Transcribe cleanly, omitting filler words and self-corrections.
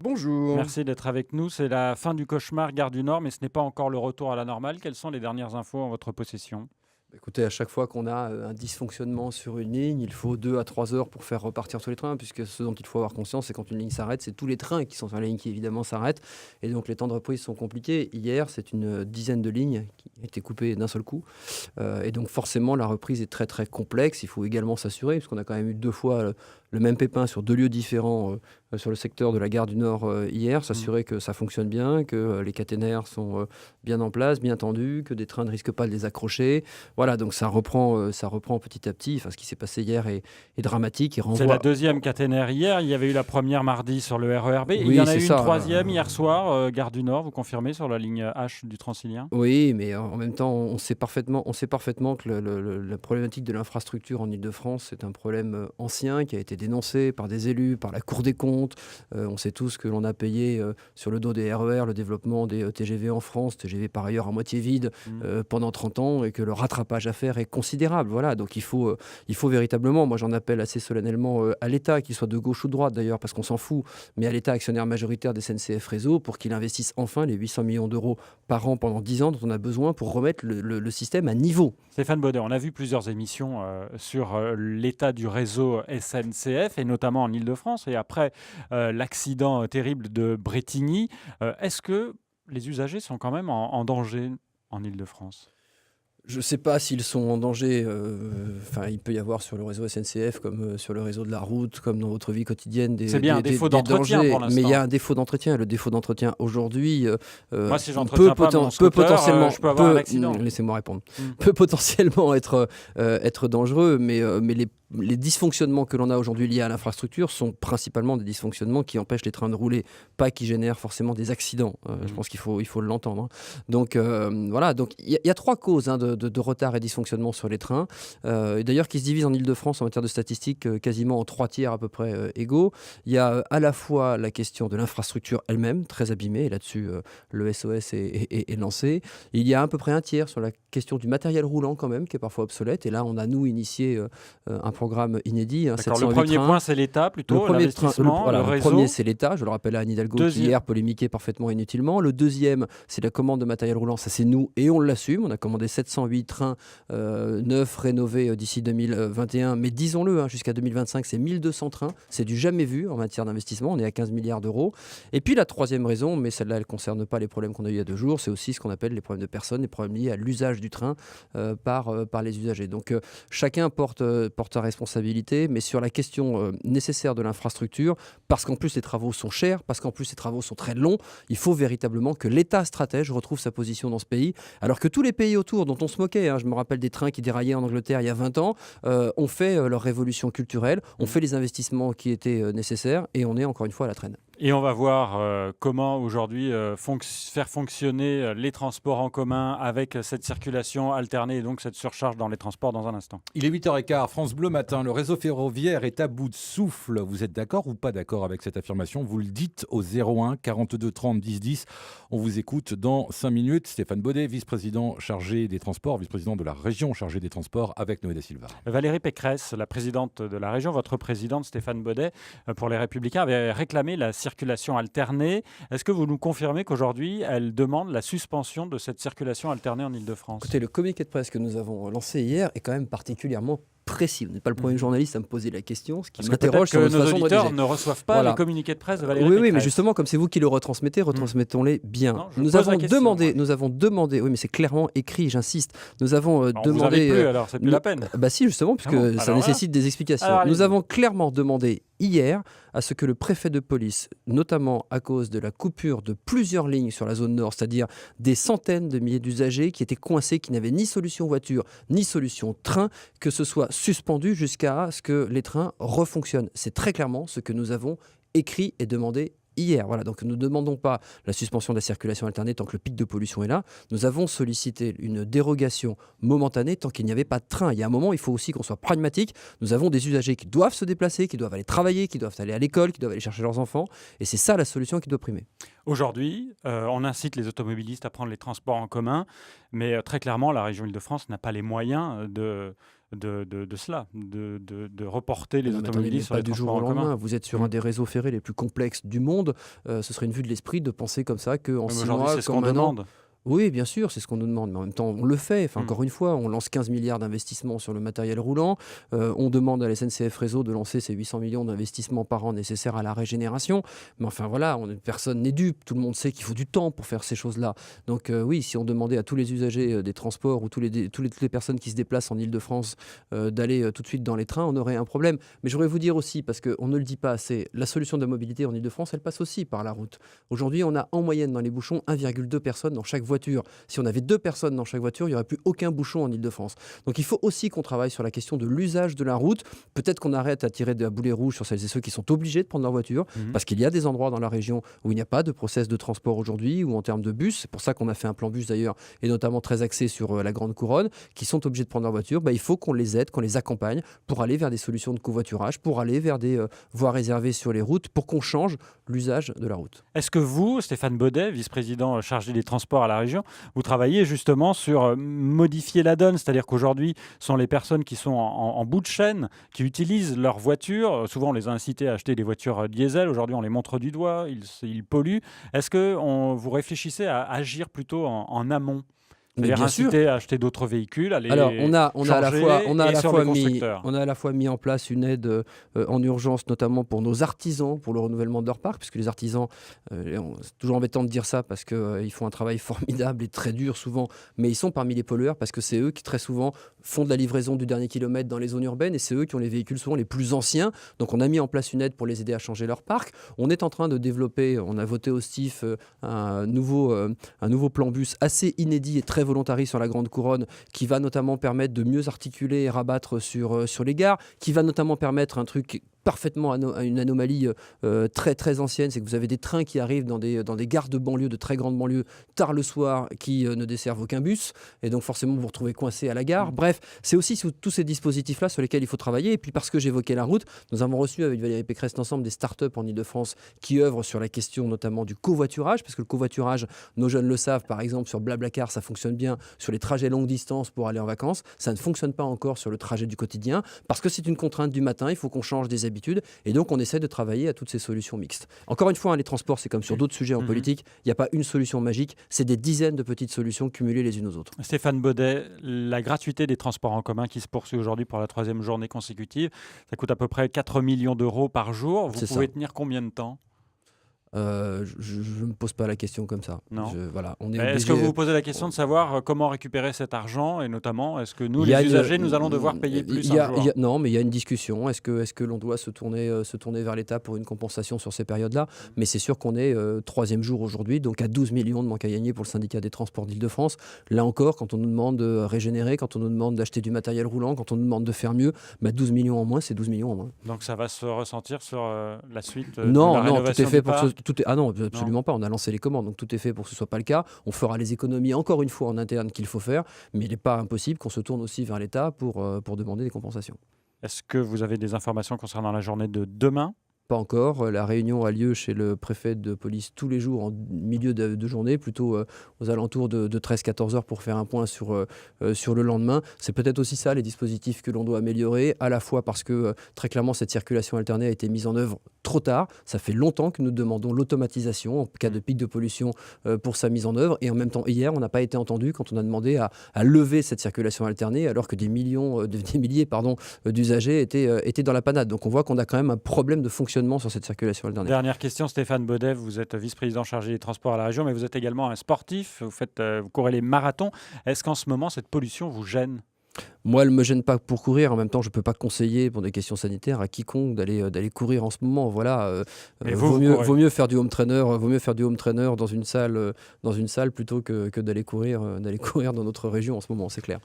Bonjour. Merci d'être avec nous. C'est la fin du cauchemar Gare du Nord, mais ce n'est pas encore le retour à la normale. Quelles sont les dernières infos en votre possession? Écoutez, à chaque fois qu'on a un dysfonctionnement sur une ligne, il faut 2 à 3 heures pour faire repartir tous les trains, puisque ce dont il faut avoir conscience, c'est quand une ligne s'arrête, c'est tous les trains qui sont sur la ligne qui évidemment s'arrêtent. Et donc les temps de reprise sont compliqués. Hier, c'est une dizaine de lignes qui ont été coupées d'un seul coup. Et donc forcément, la reprise est très très complexe. Il faut également s'assurer, puisqu'on a quand même eu 2 fois le même pépin sur 2 lieux différents sur le secteur de la gare du Nord hier, Mm. s'assurer que ça fonctionne bien, que les caténaires sont bien en place, bien tendus, que des trains ne risquent pas de les accrocher. Voilà, donc ça reprend petit à petit. Enfin, ce qui s'est passé hier est dramatique. Il C'est la renvoie. deuxième caténaire hier. Il y avait eu la première mardi sur le RER B. Et il y Oui, en a c'est eu une ça. troisième hier soir, Gare du Nord, vous confirmez, sur la ligne H du Transilien? Oui, mais en même temps, on sait parfaitement que la problématique de l'infrastructure en Île-de-France, c'est un problème ancien qui a été dénoncé par des élus, par la Cour des comptes. On sait tous que l'on a payé sur le dos des RER le développement des TGV en France, TGV par ailleurs à moitié vide Mm. pendant 30 ans, et que le rattrapage à faire est considérable. Voilà, donc il faut véritablement, moi j'en appelle assez solennellement à l'État, qu'il soit de gauche ou de droite d'ailleurs, parce qu'on s'en fout, mais à l'État actionnaire majoritaire des SNCF Réseau, pour qu'il investisse enfin les 800 millions d'euros par an pendant 10 ans dont on a besoin pour remettre le système à niveau. Stéphane Baudet, on a vu plusieurs émissions sur l'état du réseau SNCF et notamment en Île-de-France. Et après l'accident terrible de Brétigny, est-ce que les usagers sont quand même en danger en Île-de-France? Je ne sais pas s'ils sont en danger. Enfin, il peut y avoir sur le réseau SNCF, comme sur le réseau de la route, comme dans votre vie quotidienne, C'est bien un défaut des d'entretien dangers. pour Mais il y a l'instant. un défaut d'entretien. Le défaut d'entretien aujourd'hui Moi, si j'entretiens pas mon scooter, je peux avoir un accident. laissez-moi répondre, Mm. peut potentiellement être dangereux, mais les dysfonctionnements que l'on a aujourd'hui liés à l'infrastructure sont principalement des dysfonctionnements qui empêchent les trains de rouler, pas qui génèrent forcément des accidents. Je pense il faut l'entendre, hein. Donc voilà, donc il y a 3 causes, hein, de retard et dysfonctionnement sur les trains, et d'ailleurs qui se divisent en Île-de-France en matière de statistiques quasiment en 3 tiers à peu près égaux. Il y a à la fois la question de l'infrastructure elle-même, très abîmée, et là-dessus le SOS est lancé. Il y a à peu près un tiers sur la question du matériel roulant quand même, qui est parfois obsolète, et là on a nous initié un programme inédit, hein, D'accord. Le 708 premier trains. point, c'est l'État Le plutôt, premier, l'investissement, le voilà, le premier, réseau. c'est l'État. Je le rappelle à Anne Hidalgo qui Deuxième. hier polémiquait parfaitement inutilement. Le deuxième, c'est la commande de matériel roulant. Ça, c'est nous et on l'assume. On a commandé 708 trains neufs, rénovés d'ici 2021. Mais disons-le, hein, jusqu'à 2025, c'est 1200 trains. C'est du jamais vu en matière d'investissement. On est à 15 milliards d'euros. Et puis la troisième raison, mais celle-là, elle ne concerne pas les problèmes qu'on a eu il y a 2 jours, c'est aussi ce qu'on appelle les problèmes de personnes, les problèmes liés à l'usage du train par les usagers. Donc chacun porte sa responsabilité, mais sur la question nécessaire de l'infrastructure, parce qu'en plus les travaux sont chers, parce qu'en plus les travaux sont très longs, il faut véritablement que l'État stratège retrouve sa position dans ce pays, alors que tous les pays autour dont on se moquait, hein, je me rappelle des trains qui déraillaient en Angleterre il y a 20 ans, ont fait leur révolution culturelle, ont fait les investissements qui étaient nécessaires, et on est encore une fois à la traîne. Et on va voir comment aujourd'hui faire fonctionner les transports en commun avec cette circulation alternée et donc cette surcharge dans les transports dans un instant. Il est 8h15, France Bleu Matin. Le réseau ferroviaire est à bout de souffle. Vous êtes d'accord ou pas d'accord avec cette affirmation? Vous le dites au 01 42 30 10 10. On vous écoute dans 5 minutes. Stéphane Baudet, vice-président chargé des transports, vice-président de la région chargée des transports avec Noé da Silva. Valérie Pécresse, la présidente de la région, votre présidente Stéphane Baudet, pour les Républicains, avait réclamé la circulation alternée. Est-ce que vous nous confirmez qu'aujourd'hui, elle demande la suspension de cette circulation alternée en Île-de-France? Écoutez, le communiqué de presse que nous avons lancé hier est quand même particulièrement précis. Vous n'êtes pas le premier journaliste à me poser la question, ce qui Parce que m'interroge sur peut-être que notre nos façon de auditeurs rédiger. ne reçoivent pas Voilà. les communiqués de presse de Valérie Oui, Pécresse. mais justement, comme c'est vous qui le retransmettez, retransmettons-les bien. Non, je pose la question, moi. Nous avons demandé, oui, mais c'est clairement écrit, j'insiste. Nous avons Alors, vous demandé. avez plus, alors c'est plus la peine. Bah si, justement, puisque Ah bon, ça alors nécessite des explications. Alors, Nous allez-y. avons clairement demandé hier à ce que le préfet de police, notamment à cause de la coupure de plusieurs lignes sur la zone nord, c'est-à-dire des centaines de milliers d'usagers qui étaient coincés, qui n'avaient ni solution voiture, ni solution train, que ce soit suspendu jusqu'à ce que les trains refonctionnent. C'est très clairement ce que nous avons écrit et demandé hier. Voilà, donc nous ne demandons pas la suspension de la circulation alternée tant que le pic de pollution est là. Nous avons sollicité une dérogation momentanée tant qu'il n'y avait pas de train. Il y a un moment, il faut aussi qu'on soit pragmatique. Nous avons des usagers qui doivent se déplacer, qui doivent aller travailler, qui doivent aller à l'école, qui doivent aller chercher leurs enfants. Et c'est ça la solution qui doit primer. Aujourd'hui, on incite les automobilistes à prendre les transports en commun, mais très clairement, la région Île-de-France n'a pas les moyens de cela, de reporter les Non, mais attendez, mais automobilistes sur pas les du jour transports au en commun. lendemain. Vous êtes sur un des réseaux ferrés les plus complexes du monde. Ce serait une vue de l'esprit de penser comme ça qu'en Mais 6 aujourd'hui, mois, c'est ce qu'on comme un an. demande. Oui, bien sûr, c'est ce qu'on nous demande, mais en même temps, on le fait. Enfin, Mm. encore une fois, on lance 15 milliards d'investissements sur le matériel roulant. On demande à la SNCF Réseau de lancer ces 800 millions d'investissements par an nécessaires à la régénération. Mais enfin, voilà, personne n'est dupe. Tout le monde sait qu'il faut du temps pour faire ces choses-là. Donc oui, si on demandait à tous les usagers des transports ou toutes les personnes qui se déplacent en Île-de-France d'aller tout de suite dans les trains, on aurait un problème. Mais j'aurais vous dire aussi, parce qu'on ne le dit pas assez, la solution de la mobilité en Île-de-France, elle passe aussi par la route. Aujourd'hui, on a en moyenne dans les bouchons 1,2 personnes dans chaque voiture. Si on avait 2 personnes dans chaque voiture, il n'y aurait plus aucun bouchon en Île-de-France. Donc il faut aussi qu'on travaille sur la question de l'usage de la route. Peut-être qu'on arrête à tirer de la boulet rouge sur celles et ceux qui sont obligés de prendre leur voiture, parce qu'il y a des endroits dans la région où il n'y a pas de process de transport aujourd'hui, ou en termes de bus. C'est pour ça qu'on a fait un plan bus d'ailleurs, et notamment très axé sur la Grande Couronne, qui sont obligés de prendre leur voiture. Il faut qu'on les aide, qu'on les accompagne pour aller vers des solutions de covoiturage, pour aller vers des voies réservées sur les routes, pour qu'on change l'usage de la route. Est-ce que vous, Stéphane Baudet, vice-président chargé des transports à la région, vous travaillez justement sur modifier la donne? C'est-à-dire qu'aujourd'hui, ce sont les personnes qui sont en bout de chaîne, qui utilisent leur voiture. Souvent, on les a incités à acheter des voitures diesel. Aujourd'hui, on les montre du doigt, ils polluent. Est-ce que vous réfléchissez à agir plutôt en amont? Mais C'est-à-dire bien sûr. inciter à acheter d'autres véhicules, à les Alors, on a à la changer fois, et sur les constructeurs. on a à la fois mis en place une aide en urgence, notamment pour nos artisans, pour le renouvellement de leur parc, puisque les artisans, c'est toujours embêtant de dire ça parce qu'ils font un travail formidable et très dur souvent, mais ils sont parmi les pollueurs parce que c'est eux qui très souvent font de la livraison du dernier kilomètre dans les zones urbaines et c'est eux qui ont les véhicules souvent les plus anciens. Donc on a mis en place une aide pour les aider à changer leur parc. On est en train de développer, on a voté au STIF un nouveau plan bus assez inédit et très volontariste sur la Grande Couronne qui va notamment permettre de mieux articuler et rabattre sur les gares, qui va notamment permettre un truc parfaitement une anomalie très très ancienne, c'est que vous avez des trains qui arrivent dans des gares de banlieue, de très grandes banlieues, tard le soir, qui ne desservent aucun bus, et donc forcément vous vous retrouvez coincé à la gare. Bref, c'est aussi sous tous ces dispositifs-là sur lesquels il faut travailler, et puis parce que j'évoquais la route, nous avons reçu avec Valérie Pécresse l'ensemble des startups en Ile-de-France qui œuvrent sur la question notamment du covoiturage, parce que le covoiturage, nos jeunes le savent, par exemple sur Blablacar, ça fonctionne bien sur les trajets longue distance pour aller en vacances, ça ne fonctionne pas encore sur le trajet du quotidien, parce que c'est une contrainte du matin, il faut qu'on change des habitudes. Et donc, on essaie de travailler à toutes ces solutions mixtes. Encore une fois, les transports, c'est comme sur d'autres sujets en politique. Il n'y a pas une solution magique. C'est des dizaines de petites solutions cumulées les unes aux autres. Stéphane Baudet, la gratuité des transports en commun qui se poursuit aujourd'hui pour la 3e journée consécutive, ça coûte à peu près 4 millions d'euros par jour. Vous pouvez tenir combien de temps ? Je ne me pose pas la question comme ça. Non. Voilà, Est-ce que vous vous posez la question de savoir comment récupérer cet argent et notamment, est-ce que nous, les usagers, nous allons devoir payer plus un jour ? Non, mais il y a une discussion. Est-ce que l'on doit se tourner vers l'État pour une compensation sur ces périodes-là ? Mais c'est sûr qu'on est 3e jour aujourd'hui, donc à 12 millions de manque à gagner pour le syndicat des transports d'Île-de-France. Là encore, quand on nous demande de régénérer, quand on nous demande d'acheter du matériel roulant, quand on nous demande de faire mieux, 12 millions en moins, c'est 12 millions en moins. Donc ça va se ressentir sur la suite de non, la rénovation tout est fait du pour parc. Ah non, absolument pas. On a lancé les commandes, donc tout est fait pour que ce soit pas le cas. On fera les économies encore une fois en interne qu'il faut faire, mais il n'est pas impossible qu'on se tourne aussi vers l'État pour demander des compensations. Est-ce que vous avez des informations concernant la journée de demain ? Pas encore. La réunion a lieu chez le préfet de police tous les jours en milieu de journée, plutôt aux alentours de 13-14 heures pour faire un point sur le lendemain. C'est peut-être aussi ça, les dispositifs que l'on doit améliorer, à la fois parce que très clairement cette circulation alternée a été mise en œuvre trop tard. Ça fait longtemps que nous demandons l'automatisation en cas de pic de pollution pour sa mise en œuvre. Et en même temps, hier, on n'a pas été entendu quand on a demandé à lever cette circulation alternée alors que des milliers d'usagers étaient dans la panade. Donc on voit qu'on a quand même un problème de fonctionnement sur cette circulation alternée. Dernière question, Stéphane Baudet, vous êtes vice-président chargé des transports à la région, mais vous êtes également un sportif, vous courez les marathons. Est-ce qu'en ce moment, cette pollution vous gêne ? Moi, elle ne me gêne pas pour courir. En même temps, je ne peux pas conseiller pour des questions sanitaires à quiconque d'aller courir en ce moment. Voilà, vaut mieux faire du home trainer, dans une salle plutôt que d'aller courir dans notre région en ce moment, c'est clair.